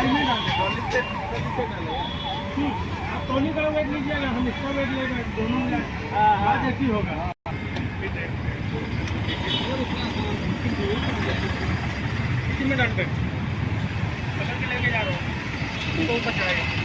नहीं डालते, ट्रॉली से डालेगा। आप ट्रॉली का वेट लीजिएगा, हम इसका वेट लेंगे, दोनों में आज एक ही होगा। किसी में डाल कर पकड़ के लेके जा रहा हूँ तो ऊपर चढ़ाएगा।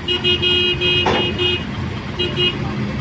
Beep beep beep beep beep beep beep beep.